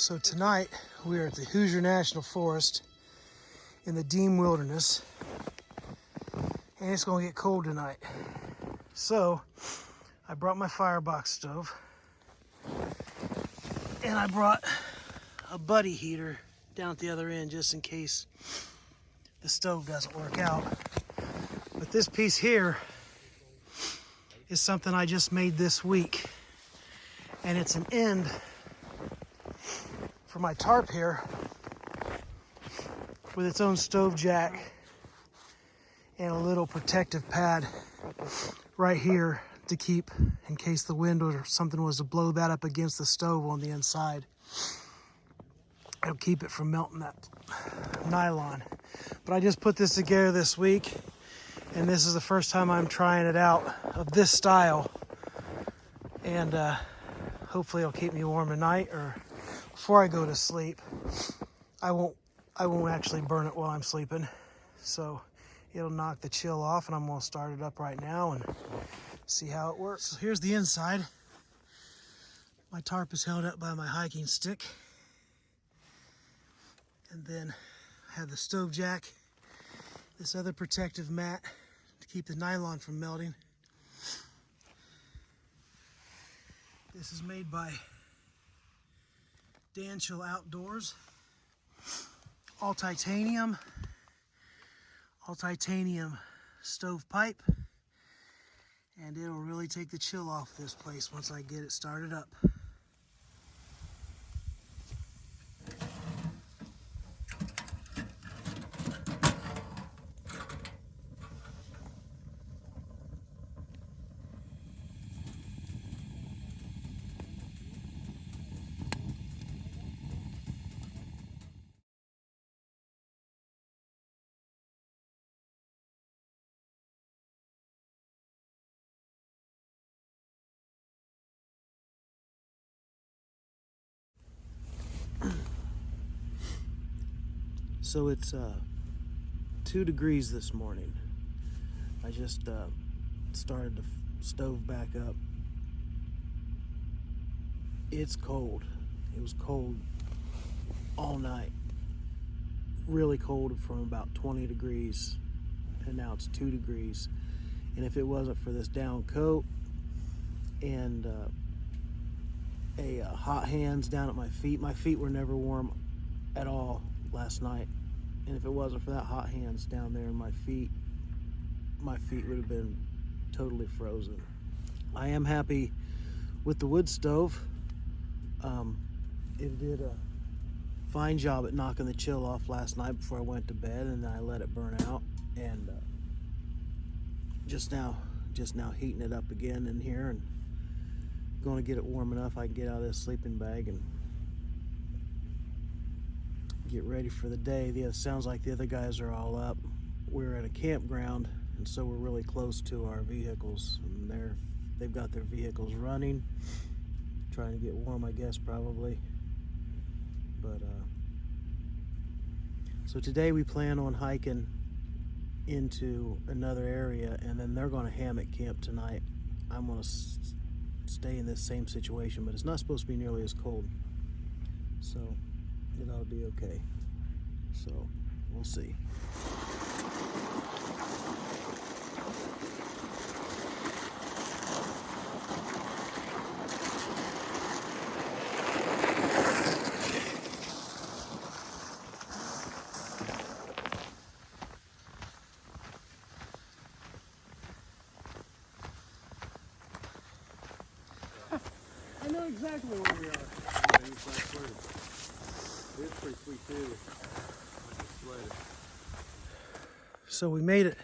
So tonight we are at the Hoosier National Forest in the Deam Wilderness, and it's going to get cold tonight. So I brought my firebox stove, and I brought a buddy heater down at the other end just in case the stove doesn't work out. But this piece here is something I just made this week, and it's an end for my tarp here with its own stove jack and a little protective pad right here to keep in case the wind or something was to blow that up against the stove on the inside. It'll keep it from melting that nylon. But I just put this together this week, and this is the first time I'm trying it out of this style, and hopefully it'll keep me warm tonight, or before I go to sleep. I won't actually burn it while I'm sleeping, so it'll knock the chill off, and I'm gonna start it up right now and see how it works. So here's the inside. My tarp is held up by my hiking stick, and then I have the stove jack, this other protective mat to keep the nylon from melting. This is made by Danchill Outdoors. All titanium stove pipe, and it'll really take the chill off this place once I get it started up. So it's 2 degrees this morning. I just started the stove back up. It's cold. It was cold all night. Really cold, from about 20 degrees, and now it's 2 degrees. And if it wasn't for this down coat and hot hands down at my feet were never warm at all last night. And if it wasn't for that hot hands down there in my feet would have been totally frozen. I am happy with the wood stove. It did a fine job at knocking the chill off last night before I went to bed, and I let it burn out, and just now heating it up again in here, and going to get it warm enough I can get out of this sleeping bag and get ready for the day. It sounds like the other guys are all up. We're at a campground, and so we're really close to our vehicles, and they've got their vehicles running, trying to get warm, I guess, probably. But so today we plan on hiking into another area, and then they're going to hammock camp tonight. I'm going to stay in this same situation, but it's not supposed to be nearly as cold, so it ought to be okay. So we'll see. I know exactly where we are. It's pretty sweet too. So we made it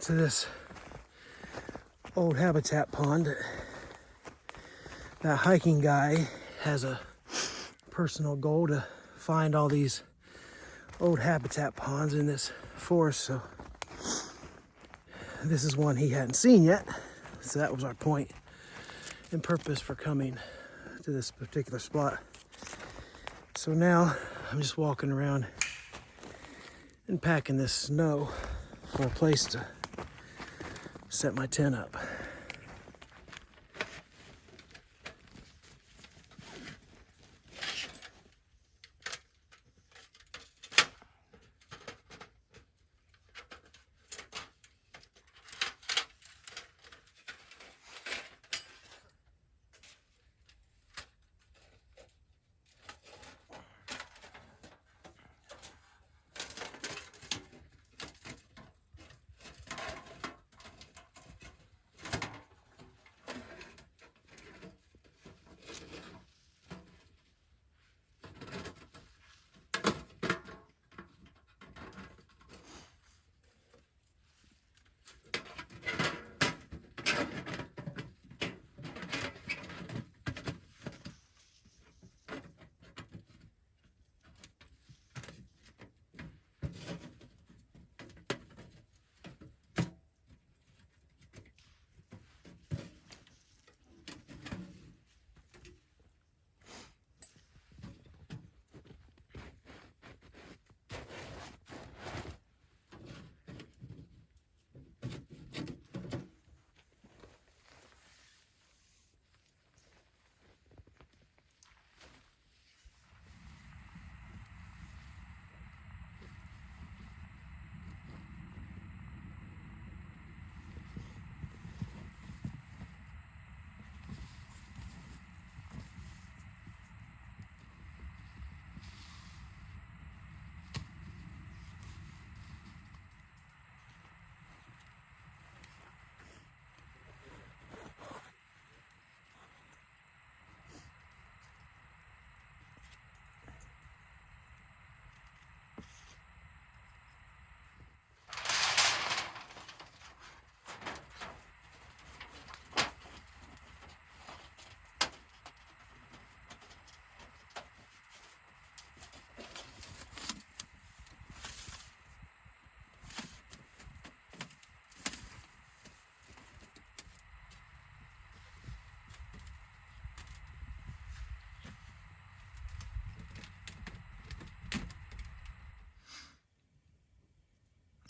to this old habitat pond. That hiking guy has a personal goal to find all these old habitat ponds in this forest, so this is one he hadn't seen yet. So that was our point and purpose for coming to this particular spot. So now I'm just walking around and packing this snow for a place to set my tent up.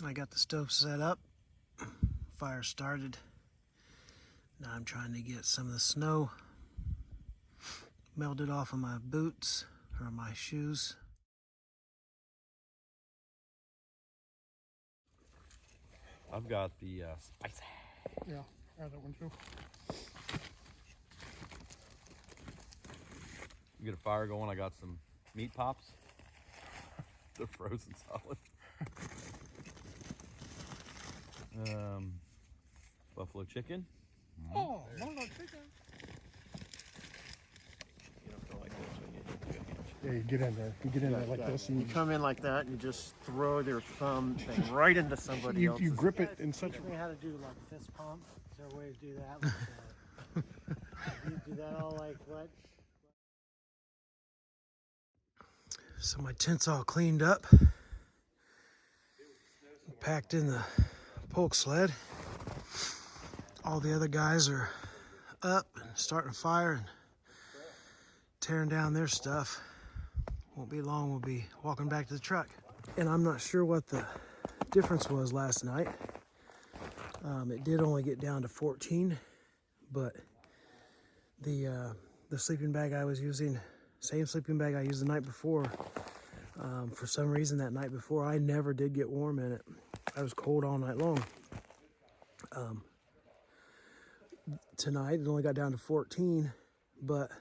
I got the stove set up, fire started. Now I'm trying to get some of the snow melted off of my boots or my shoes. I've got the spicy. Yeah, I have that one too. Get a fire going. I got some meat pops. They're frozen solid. Buffalo chicken. Oh, buffalo chicken. You don't feel like this when you Yeah, you get in there. You get in there like this. You And come in like that and you just throw your thumb thing right into somebody you else's. grip it in such a Teach me how to do like fist pump. Is there a way to do that? You do that all like what? So my tent's all cleaned up, packed in the polk sled. All the other guys are up and starting a fire and tearing down their stuff. Won't be long, we'll be walking back to the truck. And I'm not sure what the difference was last night. It did only get down to 14, but the sleeping bag I was using, same sleeping bag I used the night before, for some reason that night before, I never did get warm in it. I was cold all night long. Tonight it only got down to 14, but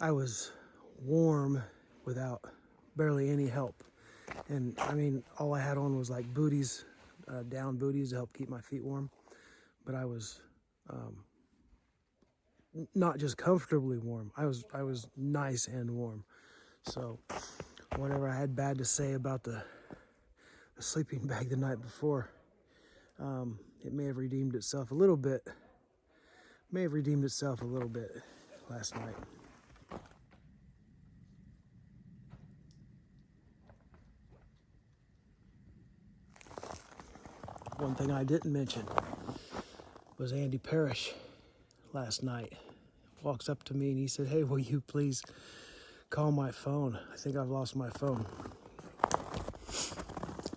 I was warm without barely any help. And I mean, all I had on was like booties, down booties to help keep my feet warm. But I was not just comfortably warm. I was nice and warm. So whatever I had bad to say about the sleeping bag the night before, it may have redeemed itself a little bit. Last night. One thing I didn't mention was Andy Parrish last night. Walks up to me and he said, "Hey, will you please call my phone? I think I've lost my phone."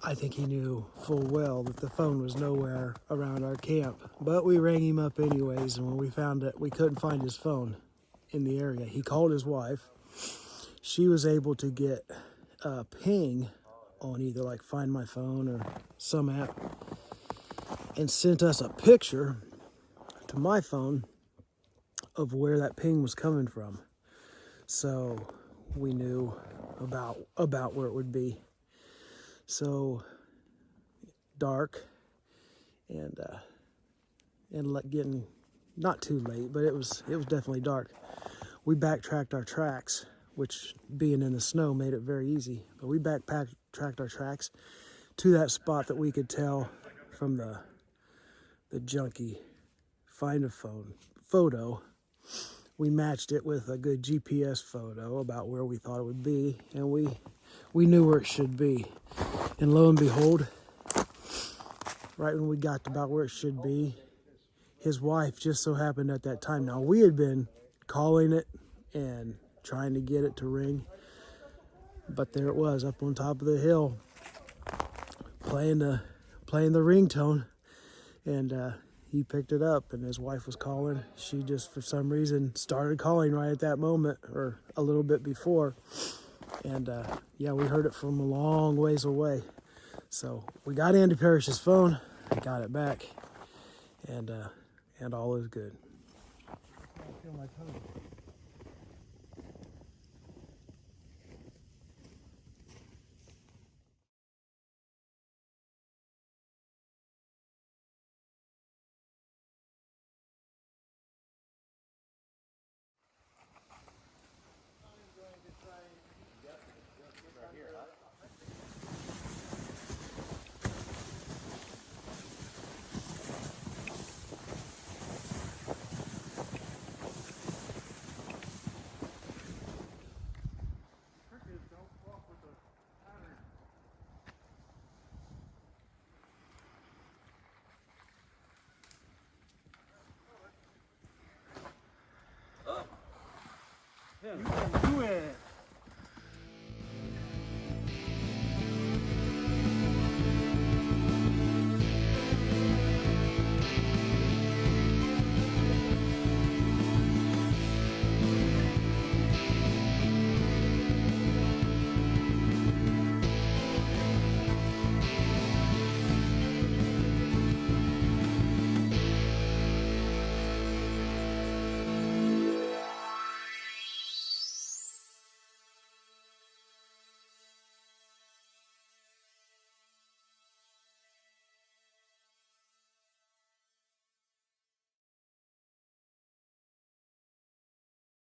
I think he knew full well that the phone was nowhere around our camp, but we rang him up anyways, and when we found that we couldn't find his phone in the area, he called his wife. She was able to get a ping on either like Find My Phone or some app and sent us a picture to my phone of where that ping was coming from. So we knew about where it would be. So dark and getting not too late, but it was definitely dark. We backtracked our tracks, which being in the snow made it very easy. But we backtracked our tracks to that spot that we could tell from the junky Find a Phone photo. We matched it with a good GPS photo about where we thought it would be, and we knew where it should be. And lo and behold, right when we got to about where it should be, his wife just so happened at that time. Now, we had been calling it and trying to get it to ring, but there it was up on top of the hill, playing the ringtone, and he picked it up, and his wife was calling. She just, for some reason, started calling right at that moment, or a little bit before. And yeah, we heard it from a long ways away. So we got Andy Parrish's phone, got it back, and all is good. I feel my toe.